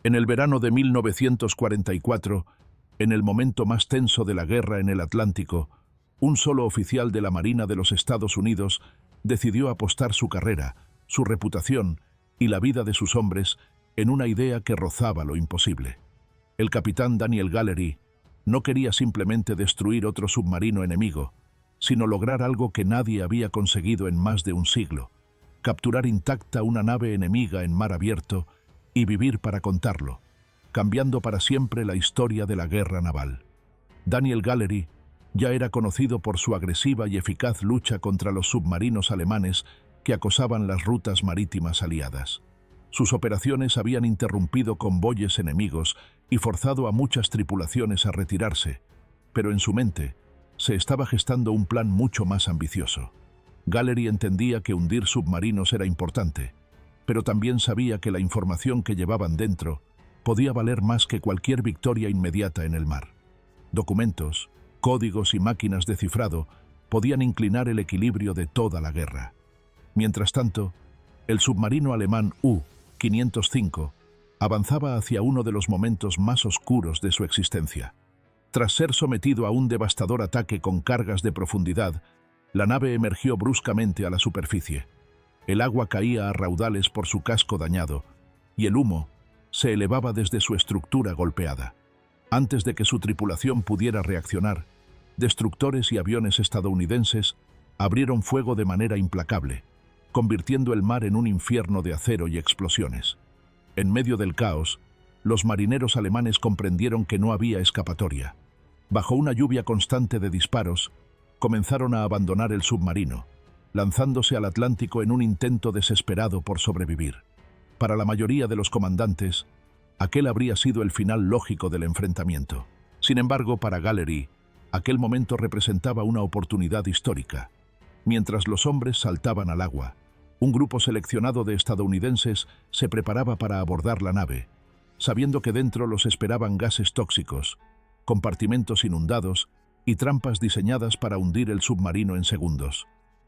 En el verano de 1944, en el momento más tenso de la guerra en el Atlántico, un solo oficial de la Marina de los Estados Unidos decidió apostar su carrera, su reputación y la vida de sus hombres en una idea que rozaba lo imposible. El capitán Daniel Gallery no quería simplemente destruir otro submarino enemigo, sino lograr algo que nadie había conseguido en más de un siglo: capturar intacta una nave enemiga en mar abierto y vivir para contarlo, cambiando para siempre la historia de la guerra naval. Daniel Gallery ya era conocido por su agresiva y eficaz lucha contra los submarinos alemanes que acosaban las rutas marítimas aliadas. Sus operaciones habían interrumpido convoyes enemigos y forzado a muchas tripulaciones a retirarse, pero en su mente se estaba gestando un plan mucho más ambicioso. Gallery entendía que hundir submarinos era importante, pero también sabía que la información que llevaban dentro podía valer más que cualquier victoria inmediata en el mar. Documentos, códigos y máquinas de cifrado podían inclinar el equilibrio de toda la guerra. Mientras tanto, el submarino alemán U-505 avanzaba hacia uno de los momentos más oscuros de su existencia. Tras ser sometido a un devastador ataque con cargas de profundidad, la nave emergió bruscamente a la superficie. El agua caía a raudales por su casco dañado y el humo se elevaba desde su estructura golpeada. Antes de que su tripulación pudiera reaccionar, destructores y aviones estadounidenses abrieron fuego de manera implacable, convirtiendo el mar en un infierno de acero y explosiones. En medio del caos, los marineros alemanes comprendieron que no había escapatoria. Bajo una lluvia constante de disparos, comenzaron a abandonar el submarino, lanzándose al Atlántico en un intento desesperado por sobrevivir. Para la mayoría de los comandantes, aquel habría sido el final lógico del enfrentamiento. Sin embargo, para Gallery, aquel momento representaba una oportunidad histórica. Mientras los hombres saltaban al agua, un grupo seleccionado de estadounidenses se preparaba para abordar la nave, sabiendo que dentro los esperaban gases tóxicos, compartimentos inundados y trampas diseñadas para hundir el submarino en segundos.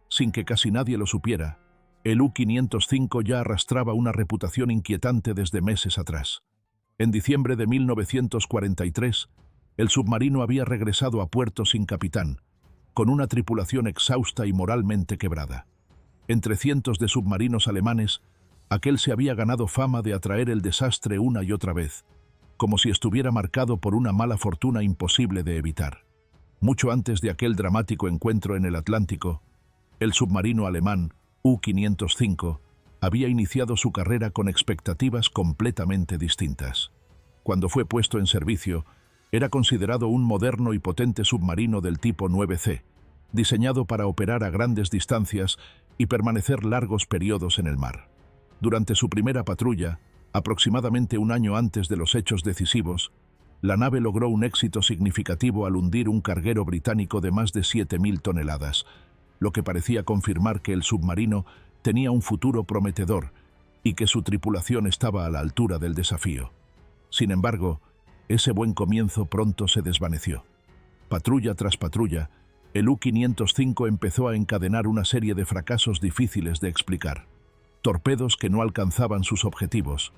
Sin que casi nadie lo supiera, el U-505 ya arrastraba una reputación inquietante desde meses atrás. En diciembre de 1943, el submarino había regresado a puerto sin capitán, con una tripulación exhausta y moralmente quebrada. Entre cientos de submarinos alemanes, aquel se había ganado fama de atraer el desastre una y otra vez, como si estuviera marcado por una mala fortuna imposible de evitar. Mucho antes de aquel dramático encuentro en el Atlántico, el submarino alemán U-505 había iniciado su carrera con expectativas completamente distintas. Cuando fue puesto en servicio, era considerado un moderno y potente submarino del tipo 9C, diseñado para operar a grandes distancias y permanecer largos periodos en el mar. Durante su primera patrulla, aproximadamente un año antes de los hechos decisivos, la nave logró un éxito significativo al hundir un carguero británico de más de 7.000 toneladas, lo que parecía confirmar que el submarino tenía un futuro prometedor y que su tripulación estaba a la altura del desafío. Sin embargo, ese buen comienzo pronto se desvaneció. Patrulla tras patrulla, el U-505 empezó a encadenar una serie de fracasos difíciles de explicar. Torpedos que no alcanzaban sus objetivos,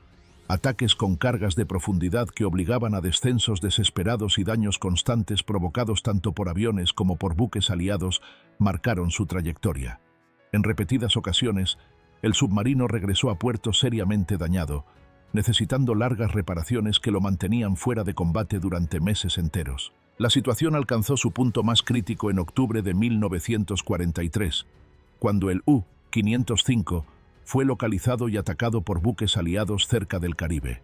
ataques con cargas de profundidad que obligaban a descensos desesperados y daños constantes provocados tanto por aviones como por buques aliados marcaron su trayectoria. En repetidas ocasiones, el submarino regresó a puerto seriamente dañado, necesitando largas reparaciones que lo mantenían fuera de combate durante meses enteros. La situación alcanzó su punto más crítico en octubre de 1943, cuando el U-505 fue localizado y atacado por buques aliados cerca del Caribe.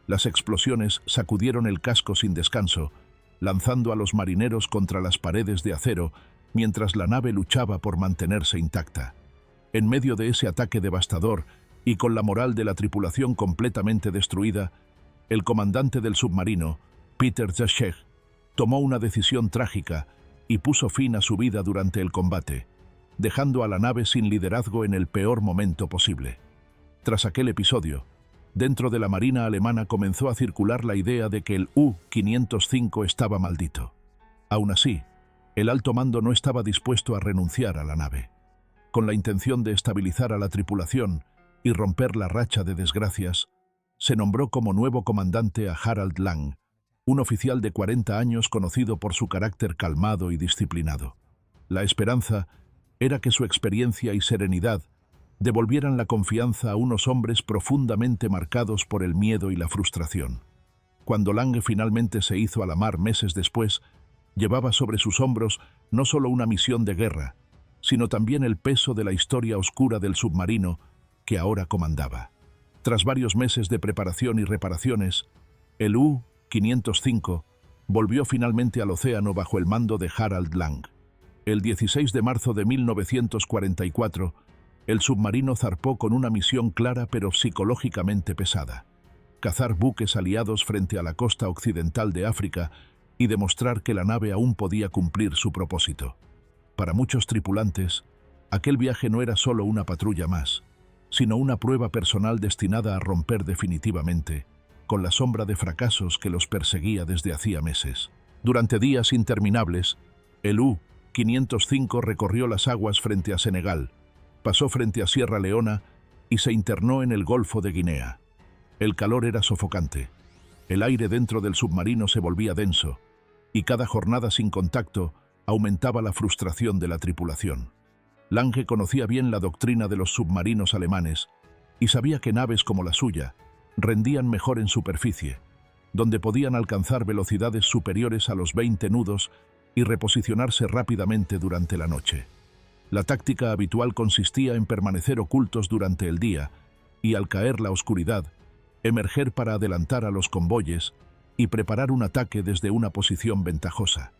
Las explosiones sacudieron el casco sin descanso, lanzando a los marineros contra las paredes de acero mientras la nave luchaba por mantenerse intacta. En medio de ese ataque devastador y con la moral de la tripulación completamente destruida, el comandante del submarino, Peter Zascheg, tomó una decisión trágica y puso fin a su vida durante el combate, dejando a la nave sin liderazgo en el peor momento posible. Tras aquel episodio, dentro de la Marina alemana comenzó a circular la idea de que el U-505 estaba maldito. Aún así, el alto mando no estaba dispuesto a renunciar a la nave. Con la intención de estabilizar a la tripulación y romper la racha de desgracias, se nombró como nuevo comandante a Harald Lang, un oficial de 40 años conocido por su carácter calmado y disciplinado. La esperanza era que su experiencia y serenidad devolvieran la confianza a unos hombres profundamente marcados por el miedo y la frustración. Cuando Lang finalmente se hizo a la mar meses después, llevaba sobre sus hombros no solo una misión de guerra, sino también el peso de la historia oscura del submarino que ahora comandaba. Tras varios meses de preparación y reparaciones, el U-505 volvió finalmente al océano bajo el mando de Harald Lang. El 16 de marzo de 1944, el submarino zarpó con una misión clara pero psicológicamente pesada: cazar buques aliados frente a la costa occidental de África y demostrar que la nave aún podía cumplir su propósito. Para muchos tripulantes, aquel viaje no era solo una patrulla más, sino una prueba personal destinada a romper definitivamente con la sombra de fracasos que los perseguía desde hacía meses. Durante días interminables, el U-505 recorrió las aguas frente a Senegal, pasó frente a Sierra Leona y se internó en el Golfo de Guinea. El calor era sofocante, el aire dentro del submarino se volvía denso, y cada jornada sin contacto aumentaba la frustración de la tripulación. Lange conocía bien la doctrina de los submarinos alemanes y sabía que naves como la suya rendían mejor en superficie, donde podían alcanzar velocidades superiores a los 20 nudos y reposicionarse rápidamente durante la noche. La táctica habitual consistía en permanecer ocultos durante el día y, al caer la oscuridad, emerger para adelantar a los convoyes y preparar un ataque desde una posición ventajosa.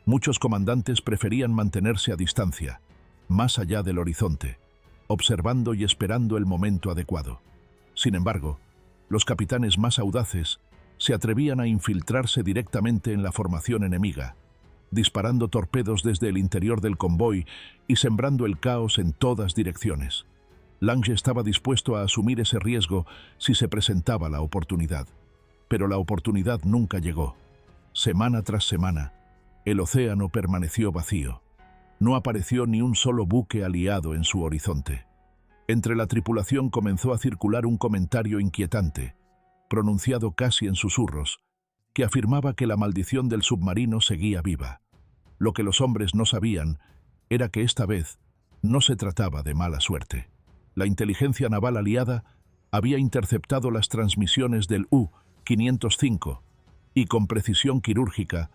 Muchos comandantes preferían mantenerse a distancia, más allá del horizonte, observando y esperando el momento adecuado. Sin embargo, los capitanes más audaces se atrevían a infiltrarse directamente en la formación enemiga, disparando torpedos desde el interior del convoy y sembrando el caos en todas direcciones. Lange estaba dispuesto a asumir ese riesgo si se presentaba la oportunidad. Pero la oportunidad nunca llegó. Semana tras semana, el océano permaneció vacío. No apareció ni un solo buque aliado en su horizonte. Entre la tripulación comenzó a circular un comentario inquietante, pronunciado casi en susurros, que afirmaba que la maldición del submarino seguía viva. Lo que los hombres no sabían era que esta vez no se trataba de mala suerte. La inteligencia naval aliada había interceptado las transmisiones del U-505 y, con precisión quirúrgica,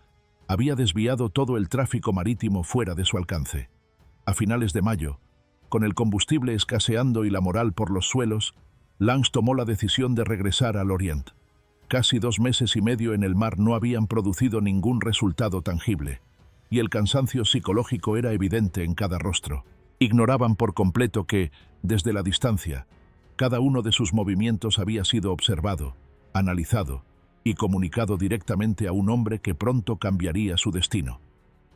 había desviado todo el tráfico marítimo fuera de su alcance. A finales de mayo, con el combustible escaseando y la moral por los suelos, Lange tomó la decisión de regresar al Orient. Casi 2 meses y medio en el mar no habían producido ningún resultado tangible, y el cansancio psicológico era evidente en cada rostro. Ignoraban por completo que, desde la distancia, cada uno de sus movimientos había sido observado, analizado y comunicado directamente a un hombre que pronto cambiaría su destino: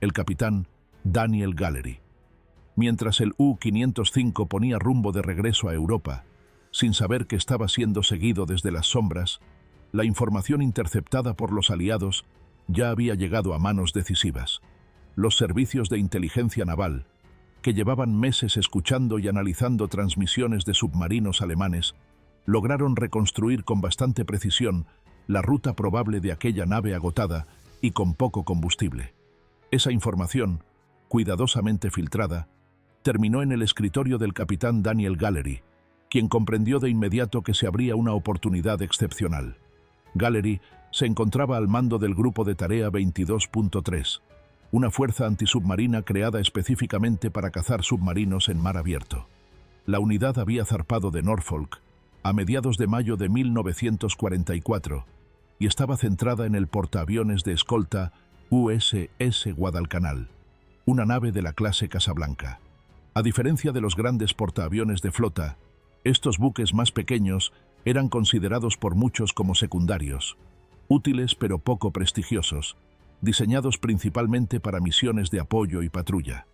el capitán Daniel Gallery. Mientras el U-505 ponía rumbo de regreso a Europa, sin saber que estaba siendo seguido desde las sombras, la información interceptada por los aliados ya había llegado a manos decisivas. Los servicios de inteligencia naval, que llevaban meses escuchando y analizando transmisiones de submarinos alemanes, lograron reconstruir con bastante precisión la ruta probable de aquella nave agotada y con poco combustible. Esa información, cuidadosamente filtrada, terminó en el escritorio del capitán Daniel Gallery, quien comprendió de inmediato que se abría una oportunidad excepcional. Gallery se encontraba al mando del Grupo de Tarea 22.3, una fuerza antisubmarina creada específicamente para cazar submarinos en mar abierto. La unidad había zarpado de Norfolk a mediados de mayo de 1944 y estaba centrada en el portaaviones de escolta USS Guadalcanal, una nave de la clase Casablanca. A diferencia de los grandes portaaviones de flota, estos buques más pequeños eran considerados por muchos como secundarios, útiles pero poco prestigiosos, diseñados principalmente para misiones de apoyo y patrulla.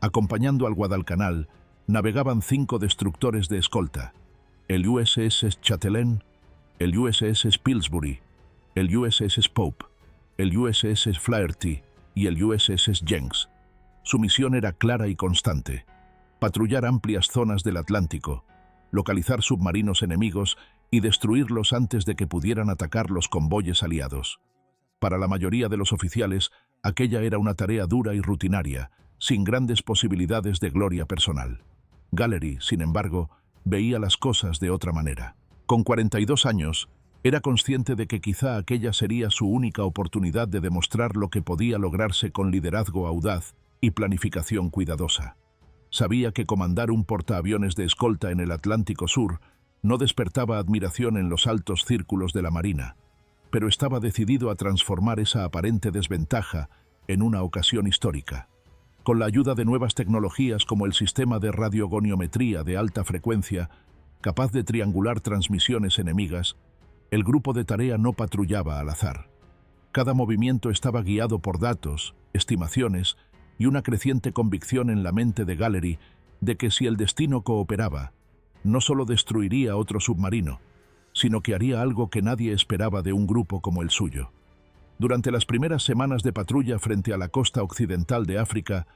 Acompañando al Guadalcanal, navegaban 5 destructores de escolta: el USS Chatelaine, el USS Pillsbury, el USS Pope, el USS Flaherty y el USS Jenks. Su misión era clara y constante: patrullar amplias zonas del Atlántico, localizar submarinos enemigos y destruirlos antes de que pudieran atacar los convoyes aliados. Para la mayoría de los oficiales, aquella era una tarea dura y rutinaria, sin grandes posibilidades de gloria personal. Gallery, sin embargo, veía las cosas de otra manera. Con 42 años, era consciente de que quizá aquella sería su única oportunidad de demostrar lo que podía lograrse con liderazgo audaz y planificación cuidadosa. Sabía que comandar un portaaviones de escolta en el Atlántico Sur no despertaba admiración en los altos círculos de la Marina, pero estaba decidido a transformar esa aparente desventaja en una ocasión histórica. Con la ayuda de nuevas tecnologías como el sistema de radiogoniometría de alta frecuencia, capaz de triangular transmisiones enemigas, el grupo de tarea no patrullaba al azar. Cada movimiento estaba guiado por datos, estimaciones y una creciente convicción en la mente de Gallery de que si el destino cooperaba, no solo destruiría otro submarino, sino que haría algo que nadie esperaba de un grupo como el suyo. Durante las primeras semanas de patrulla frente a la costa occidental de África,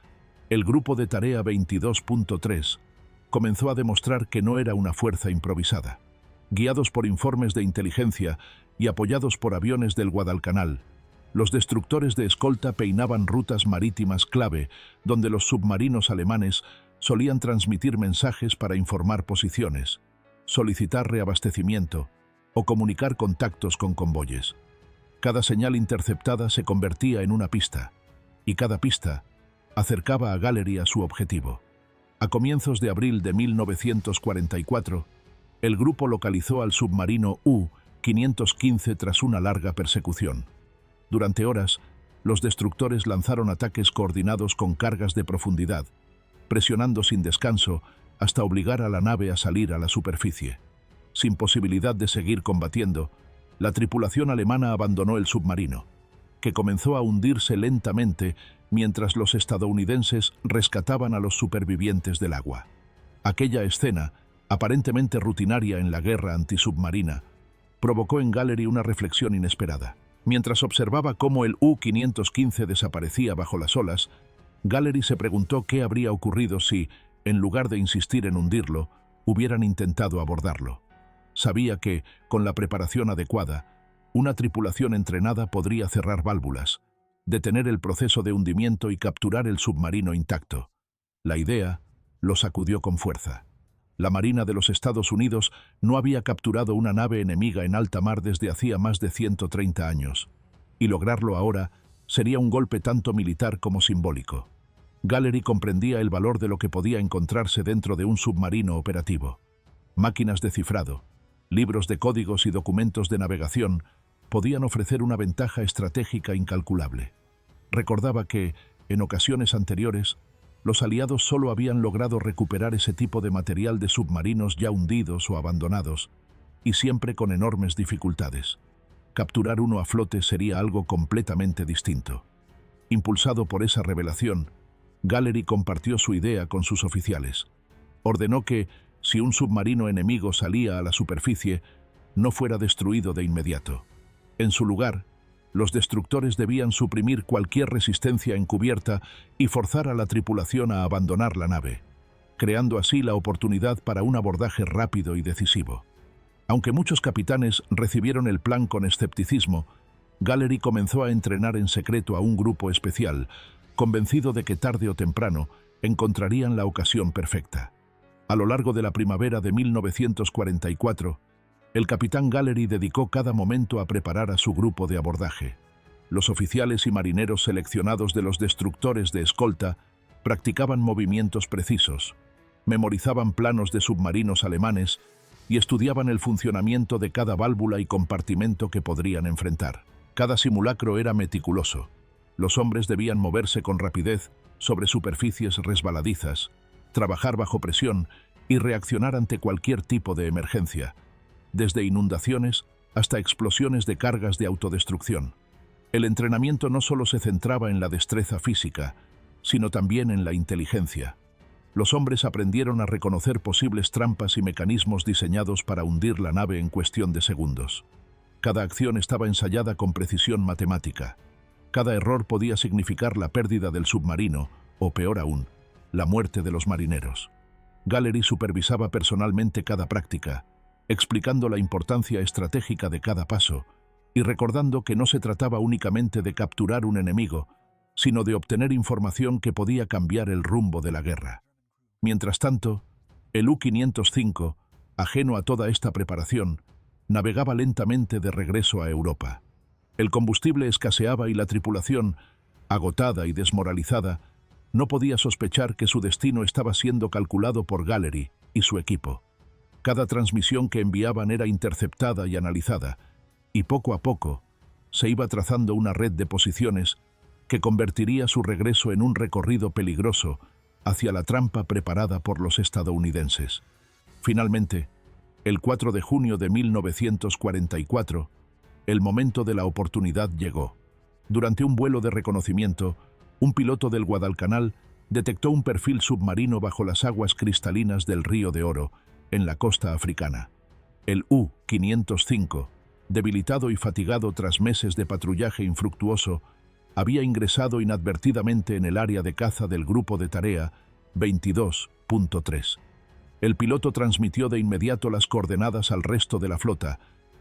el grupo de tarea 22.3 comenzó a demostrar que no era una fuerza improvisada. Guiados por informes de inteligencia y apoyados por aviones del Guadalcanal, los destructores de escolta peinaban rutas marítimas clave donde los submarinos alemanes solían transmitir mensajes para informar posiciones, solicitar reabastecimiento o comunicar contactos con convoyes. Cada señal interceptada se convertía en una pista, y cada pista acercaba a Gallery a su objetivo. A comienzos de abril de 1944, el grupo localizó al submarino U-515 tras una larga persecución. Durante horas, los destructores lanzaron ataques coordinados con cargas de profundidad, presionando sin descanso hasta obligar a la nave a salir a la superficie. Sin posibilidad de seguir combatiendo, la tripulación alemana abandonó el submarino, que comenzó a hundirse lentamente mientras los estadounidenses rescataban a los supervivientes del agua. Aquella escena, aparentemente rutinaria en la guerra antisubmarina, provocó en Gallery una reflexión inesperada. Mientras observaba cómo el U-515 desaparecía bajo las olas, Gallery se preguntó qué habría ocurrido si, en lugar de insistir en hundirlo, hubieran intentado abordarlo. Sabía que, con la preparación adecuada, una tripulación entrenada podría cerrar válvulas, detener el proceso de hundimiento y capturar el submarino intacto. La idea lo sacudió con fuerza. La Marina de los Estados Unidos no había capturado una nave enemiga en alta mar desde hacía más de 130 años, y lograrlo ahora sería un golpe tanto militar como simbólico. Gallery comprendía el valor de lo que podía encontrarse dentro de un submarino operativo. Máquinas de cifrado, libros de códigos y documentos de navegación podían ofrecer una ventaja estratégica incalculable. Recordaba que, en ocasiones anteriores, los aliados solo habían logrado recuperar ese tipo de material de submarinos ya hundidos o abandonados, y siempre con enormes dificultades. Capturar uno a flote sería algo completamente distinto. Impulsado por esa revelación, Gallery compartió su idea con sus oficiales. Ordenó que, si un submarino enemigo salía a la superficie, no fuera destruido de inmediato. En su lugar, los destructores debían suprimir cualquier resistencia encubierta y forzar a la tripulación a abandonar la nave, creando así la oportunidad para un abordaje rápido y decisivo. Aunque muchos capitanes recibieron el plan con escepticismo, Gallery comenzó a entrenar en secreto a un grupo especial, convencido de que tarde o temprano encontrarían la ocasión perfecta. A lo largo de la primavera de 1944, el capitán Gallery dedicó cada momento a preparar a su grupo de abordaje. Los oficiales y marineros seleccionados de los destructores de escolta practicaban movimientos precisos, memorizaban planos de submarinos alemanes y estudiaban el funcionamiento de cada válvula y compartimento que podrían enfrentar. Cada simulacro era meticuloso. Los hombres debían moverse con rapidez sobre superficies resbaladizas, trabajar bajo presión y reaccionar ante cualquier tipo de emergencia, desde inundaciones hasta explosiones de cargas de autodestrucción. El entrenamiento no solo se centraba en la destreza física, sino también en la inteligencia. Los hombres aprendieron a reconocer posibles trampas y mecanismos diseñados para hundir la nave en cuestión de segundos. Cada acción estaba ensayada con precisión matemática. Cada error podía significar la pérdida del submarino, o peor aún, la muerte de los marineros. Gallery supervisaba personalmente cada práctica, explicando la importancia estratégica de cada paso y recordando que no se trataba únicamente de capturar un enemigo, sino de obtener información que podía cambiar el rumbo de la guerra. Mientras tanto, el U-505, ajeno a toda esta preparación, navegaba lentamente de regreso a Europa. El combustible escaseaba y la tripulación, agotada y desmoralizada, no podía sospechar que su destino estaba siendo calculado por Gallery y su equipo. Cada transmisión que enviaban era interceptada y analizada, y poco a poco se iba trazando una red de posiciones que convertiría su regreso en un recorrido peligroso hacia la trampa preparada por los estadounidenses. Finalmente, el 4 de junio de 1944, el momento de la oportunidad llegó. Durante un vuelo de reconocimiento, un piloto del Guadalcanal detectó un perfil submarino bajo las aguas cristalinas del Río de Oro, en la costa africana. El U-505, debilitado y fatigado tras meses de patrullaje infructuoso, había ingresado inadvertidamente en el área de caza del Grupo de Tarea 22.3. El piloto transmitió de inmediato las coordenadas al resto de la flota,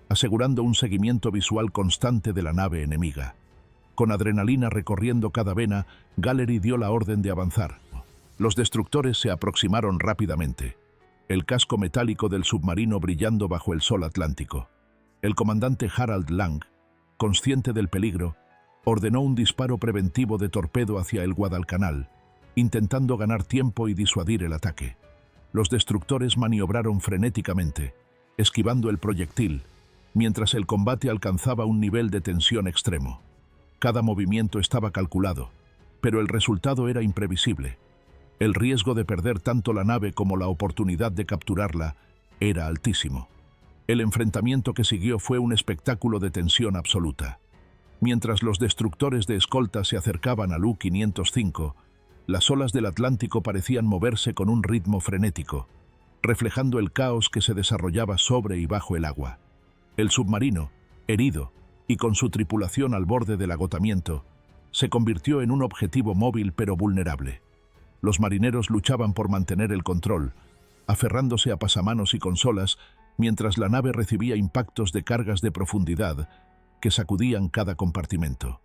asegurando un seguimiento visual constante de la nave enemiga. Con adrenalina recorriendo cada vena, Gallery dio la orden de avanzar. Los destructores se aproximaron rápidamente, el casco metálico del submarino brillando bajo el sol atlántico. El comandante Harald Lang, consciente del peligro, ordenó un disparo preventivo de torpedo hacia el Guadalcanal, intentando ganar tiempo y disuadir el ataque. Los destructores maniobraron frenéticamente, esquivando el proyectil, mientras el combate alcanzaba un nivel de tensión extremo. Cada movimiento estaba calculado, pero el resultado era imprevisible. El riesgo de perder tanto la nave como la oportunidad de capturarla era altísimo. El enfrentamiento que siguió fue un espectáculo de tensión absoluta. Mientras los destructores de escolta se acercaban al U-505, las olas del Atlántico parecían moverse con un ritmo frenético, reflejando el caos que se desarrollaba sobre y bajo el agua. El submarino, herido y con su tripulación al borde del agotamiento, se convirtió en un objetivo móvil pero vulnerable. Los marineros luchaban por mantener el control, aferrándose a pasamanos y consolas, mientras la nave recibía impactos de cargas de profundidad que sacudían cada compartimento.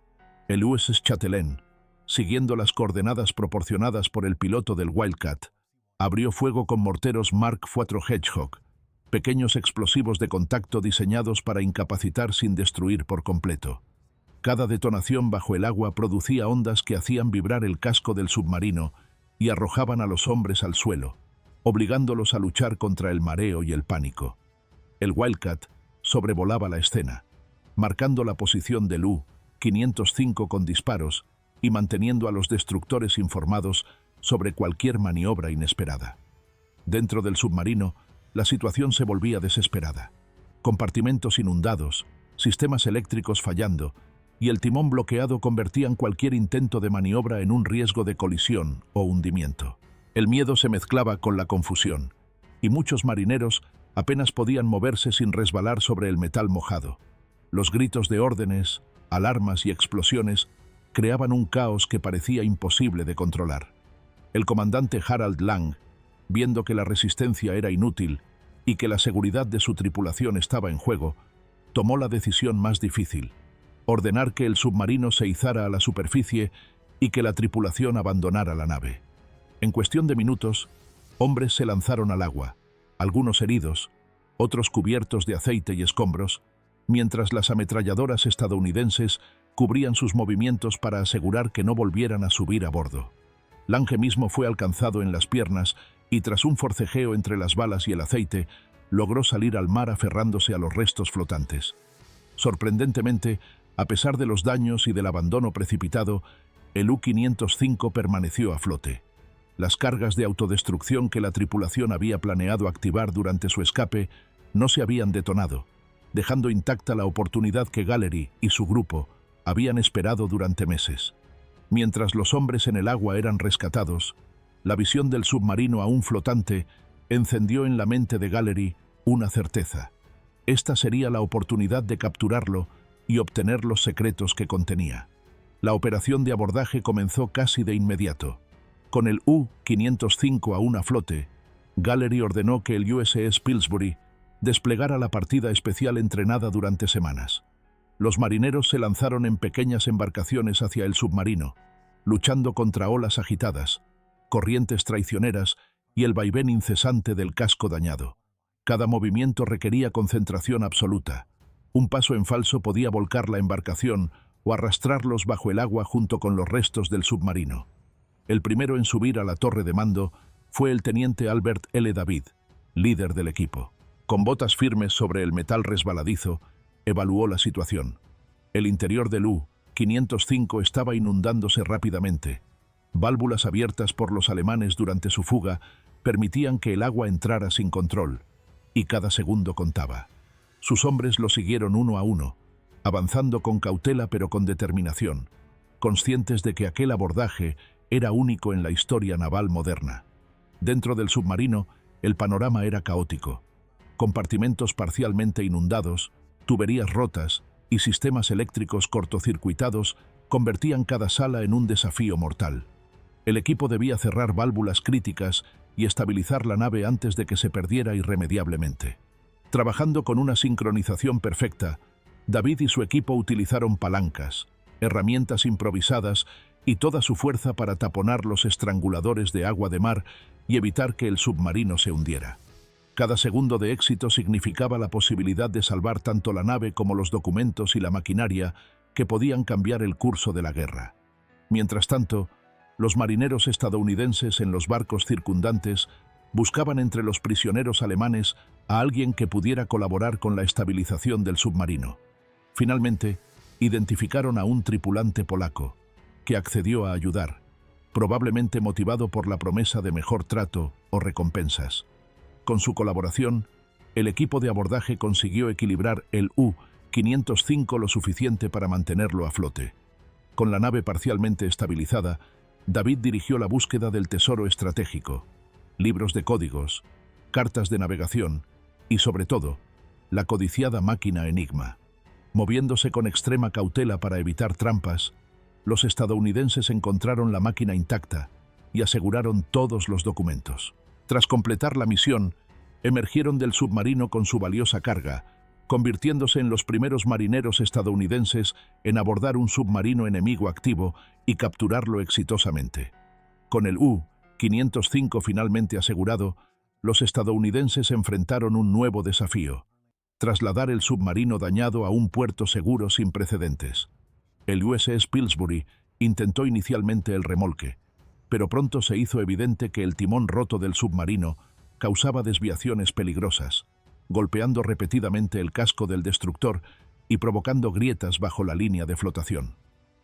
El USS Chatelaine, siguiendo las coordenadas proporcionadas por el piloto del Wildcat, abrió fuego con morteros Mark IV Hedgehog, pequeños explosivos de contacto diseñados para incapacitar sin destruir por completo. Cada detonación bajo el agua producía ondas que hacían vibrar el casco del submarino y arrojaban a los hombres al suelo, obligándolos a luchar contra el mareo y el pánico. El Wildcat sobrevolaba la escena, marcando la posición del U-505 con disparos y manteniendo a los destructores informados sobre cualquier maniobra inesperada. Dentro del submarino, la situación se volvía desesperada. Compartimentos inundados, sistemas eléctricos fallando y el timón bloqueado convertían cualquier intento de maniobra en un riesgo de colisión o hundimiento. El miedo se mezclaba con la confusión, y muchos marineros apenas podían moverse sin resbalar sobre el metal mojado. Los gritos de órdenes, alarmas y explosiones creaban un caos que parecía imposible de controlar. El comandante Harald Lang, viendo que la resistencia era inútil y que la seguridad de su tripulación estaba en juego, tomó la decisión más difícil: ordenar que el submarino se izara a la superficie y que la tripulación abandonara la nave. En cuestión de minutos, hombres se lanzaron al agua, algunos heridos, otros cubiertos de aceite y escombros, mientras las ametralladoras estadounidenses cubrían sus movimientos para asegurar que no volvieran a subir a bordo. Lange mismo fue alcanzado en las piernas y, tras un forcejeo entre las balas y el aceite, logró salir al mar aferrándose a los restos flotantes. Sorprendentemente, a pesar de los daños y del abandono precipitado, el U-505 permaneció a flote. Las cargas de autodestrucción que la tripulación había planeado activar durante su escape no se habían detonado, dejando intacta la oportunidad que Gallery y su grupo habían esperado durante meses. Mientras los hombres en el agua eran rescatados, la visión del submarino aún flotante encendió en la mente de Gallery una certeza: esta sería la oportunidad de capturarlo y obtener los secretos que contenía. La operación de abordaje comenzó casi de inmediato. Con el U-505 aún a flote, Gallery ordenó que el USS Pillsbury desplegara la partida especial entrenada durante semanas. Los marineros se lanzaron en pequeñas embarcaciones hacia el submarino, luchando contra olas agitadas, corrientes traicioneras y el vaivén incesante del casco dañado. Cada movimiento requería concentración absoluta. Un paso en falso podía volcar la embarcación o arrastrarlos bajo el agua junto con los restos del submarino. El primero en subir a la torre de mando fue el teniente Albert L. David, líder del equipo. Con botas firmes sobre el metal resbaladizo, evaluó la situación. El interior del U-505 estaba inundándose rápidamente. Válvulas abiertas por los alemanes durante su fuga permitían que el agua entrara sin control, y cada segundo contaba. Sus hombres lo siguieron uno a uno, avanzando con cautela pero con determinación, conscientes de que aquel abordaje era único en la historia naval moderna. Dentro del submarino, el panorama era caótico. Compartimentos parcialmente inundados, tuberías rotas y sistemas eléctricos cortocircuitados convertían cada sala en un desafío mortal. El equipo debía cerrar válvulas críticas y estabilizar la nave antes de que se perdiera irremediablemente. Trabajando con una sincronización perfecta, David y su equipo utilizaron palancas, herramientas improvisadas y toda su fuerza para taponar los estranguladores de agua de mar y evitar que el submarino se hundiera. Cada segundo de éxito significaba la posibilidad de salvar tanto la nave como los documentos y la maquinaria que podían cambiar el curso de la guerra. Mientras tanto, los marineros estadounidenses en los barcos circundantes buscaban entre los prisioneros alemanes a alguien que pudiera colaborar con la estabilización del submarino. Finalmente, identificaron a un tripulante polaco, que accedió a ayudar, probablemente motivado por la promesa de mejor trato o recompensas. Con su colaboración, el equipo de abordaje consiguió equilibrar el U-505 lo suficiente para mantenerlo a flote. Con la nave parcialmente estabilizada, David dirigió la búsqueda del tesoro estratégico, libros de códigos, cartas de navegación y, sobre todo, la codiciada máquina Enigma. Moviéndose con extrema cautela para evitar trampas, los estadounidenses encontraron la máquina intacta y aseguraron todos los documentos. Tras completar la misión, emergieron del submarino con su valiosa carga, convirtiéndose en los primeros marineros estadounidenses en abordar un submarino enemigo activo y capturarlo exitosamente. Con el U-505 finalmente asegurado, los estadounidenses enfrentaron un nuevo desafío: trasladar el submarino dañado a un puerto seguro sin precedentes. El USS Pillsbury intentó inicialmente el remolque, pero pronto se hizo evidente que el timón roto del submarino causaba desviaciones peligrosas, golpeando repetidamente el casco del destructor y provocando grietas bajo la línea de flotación.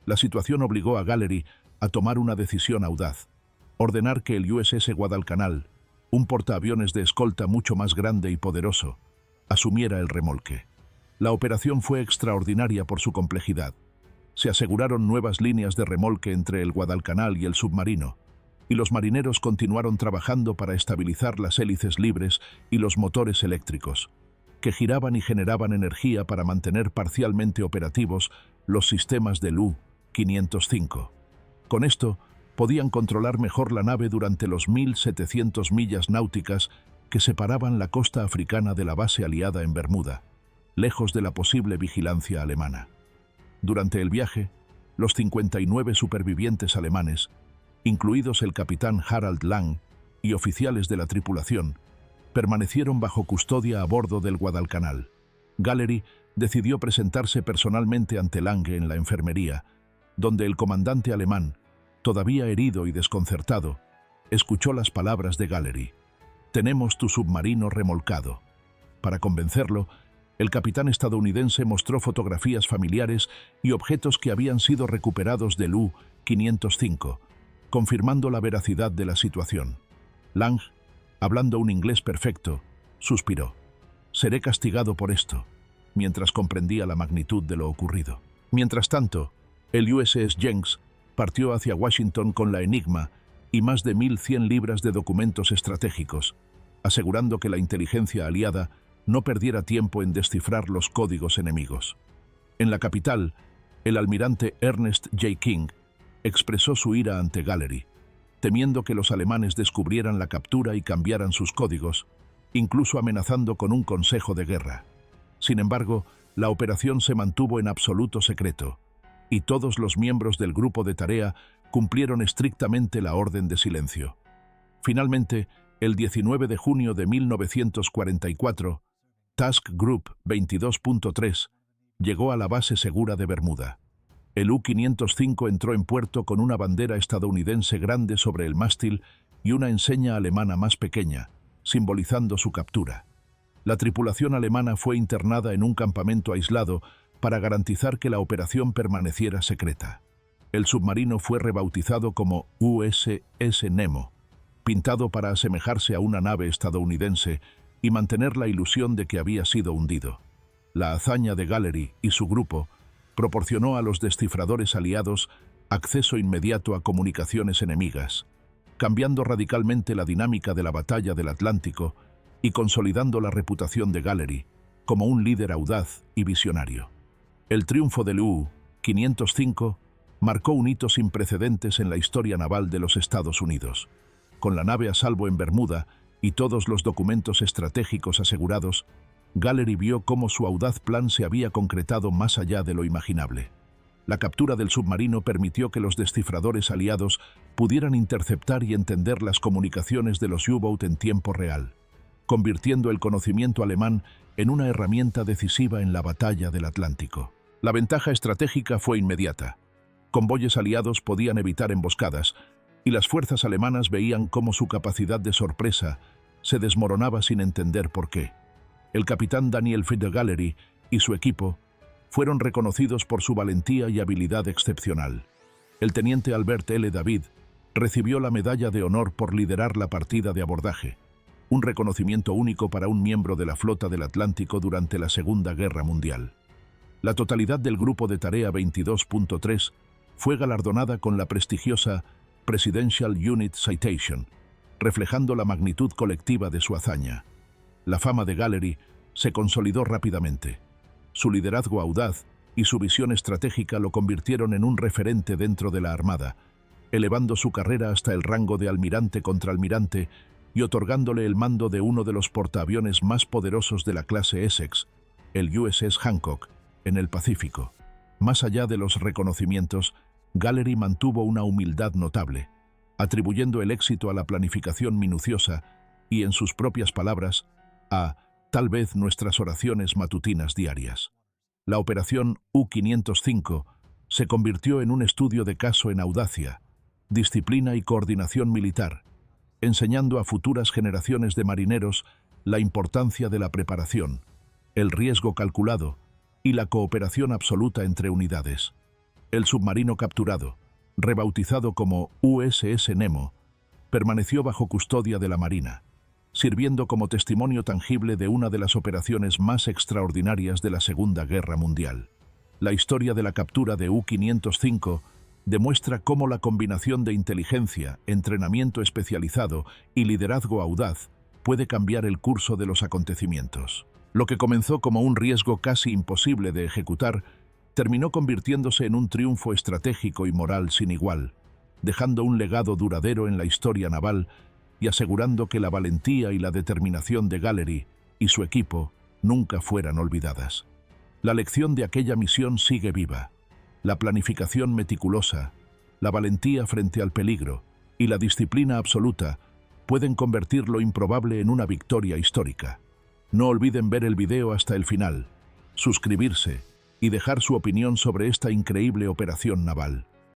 La situación obligó a Gallery a tomar una decisión audaz: ordenar que el USS Guadalcanal, un portaaviones de escolta mucho más grande y poderoso, asumiera el remolque. La operación fue extraordinaria por su complejidad. Se aseguraron nuevas líneas de remolque entre el Guadalcanal y el submarino, y los marineros continuaron trabajando para estabilizar las hélices libres y los motores eléctricos, que giraban y generaban energía para mantener parcialmente operativos los sistemas del U-505. Con esto, podían controlar mejor la nave durante los 1.700 millas náuticas que separaban la costa africana de la base aliada en Bermuda, lejos de la posible vigilancia alemana. Durante el viaje, los 59 supervivientes alemanes, incluidos el capitán Harald Lang y oficiales de la tripulación, permanecieron bajo custodia a bordo del Guadalcanal. Gallery decidió presentarse personalmente ante Lang en la enfermería, donde el comandante alemán, todavía herido y desconcertado, escuchó las palabras de Gallery: «Tenemos tu submarino remolcado». Para convencerlo, el capitán estadounidense mostró fotografías familiares y objetos que habían sido recuperados del U-505, confirmando la veracidad de la situación. Lang, hablando un inglés perfecto, suspiró: «Seré castigado por esto», mientras comprendía la magnitud de lo ocurrido. Mientras tanto, el USS Jenks partió hacia Washington con la Enigma y más de 1.100 libras de documentos estratégicos, asegurando que la inteligencia aliada no perdiera tiempo en descifrar los códigos enemigos. En la capital, el almirante Ernest J. King expresó su ira ante Gallery. Temiendo que los alemanes descubrieran la captura y cambiaran sus códigos, incluso amenazando con un consejo de guerra. Sin embargo, la operación se mantuvo en absoluto secreto, y todos los miembros del grupo de tarea cumplieron estrictamente la orden de silencio. Finalmente, el 19 de junio de 1944, Task Group 22.3 llegó a la base segura de Bermuda. El U-505 entró en puerto con una bandera estadounidense grande sobre el mástil y una enseña alemana más pequeña, simbolizando su captura. La tripulación alemana fue internada en un campamento aislado para garantizar que la operación permaneciera secreta. El submarino fue rebautizado como USS Nemo, pintado para asemejarse a una nave estadounidense y mantener la ilusión de que había sido hundido. La hazaña de Gallery y su grupo proporcionó a los descifradores aliados acceso inmediato a comunicaciones enemigas, cambiando radicalmente la dinámica de la batalla del Atlántico y consolidando la reputación de Gallery como un líder audaz y visionario. El triunfo del U-505 marcó un hito sin precedentes en la historia naval de los Estados Unidos. Con la nave a salvo en Bermuda y todos los documentos estratégicos asegurados, Gallery vio cómo su audaz plan se había concretado más allá de lo imaginable. La captura del submarino permitió que los descifradores aliados pudieran interceptar y entender las comunicaciones de los U-Boat en tiempo real, convirtiendo el conocimiento alemán en una herramienta decisiva en la batalla del Atlántico. La ventaja estratégica fue inmediata. Convoyes aliados podían evitar emboscadas, y las fuerzas alemanas veían cómo su capacidad de sorpresa se desmoronaba sin entender por qué. El capitán Daniel Fidde Gallery y su equipo fueron reconocidos por su valentía y habilidad excepcional. El teniente Albert L. David recibió la medalla de honor por liderar la partida de abordaje, un reconocimiento único para un miembro de la flota del Atlántico durante la Segunda Guerra Mundial. La totalidad del grupo de tarea 22.3 fue galardonada con la prestigiosa Presidential Unit Citation, reflejando la magnitud colectiva de su hazaña. La fama de Gallery se consolidó rápidamente. Su liderazgo audaz y su visión estratégica lo convirtieron en un referente dentro de la Armada, elevando su carrera hasta el rango de almirante contraalmirante y otorgándole el mando de uno de los portaaviones más poderosos de la clase Essex, el USS Hancock, en el Pacífico. Más allá de los reconocimientos, Gallery mantuvo una humildad notable, atribuyendo el éxito a la planificación minuciosa y, en sus propias palabras, a tal vez nuestras oraciones matutinas diarias. La operación U-505 se convirtió en un estudio de caso en audacia, disciplina y coordinación militar, enseñando a futuras generaciones de marineros la importancia de la preparación, el riesgo calculado y la cooperación absoluta entre unidades. El submarino capturado, rebautizado como USS Nemo, permaneció bajo custodia de la Marina, sirviendo como testimonio tangible de una de las operaciones más extraordinarias de la Segunda Guerra Mundial. La historia de la captura de U-505 demuestra cómo la combinación de inteligencia, entrenamiento especializado y liderazgo audaz puede cambiar el curso de los acontecimientos. Lo que comenzó como un riesgo casi imposible de ejecutar, terminó convirtiéndose en un triunfo estratégico y moral sin igual, dejando un legado duradero en la historia naval y asegurando que la valentía y la determinación de Gallery y su equipo nunca fueran olvidadas. La lección de aquella misión sigue viva. La planificación meticulosa, la valentía frente al peligro y la disciplina absoluta pueden convertir lo improbable en una victoria histórica. No olviden ver el video hasta el final, suscribirse y dejar su opinión sobre esta increíble operación naval.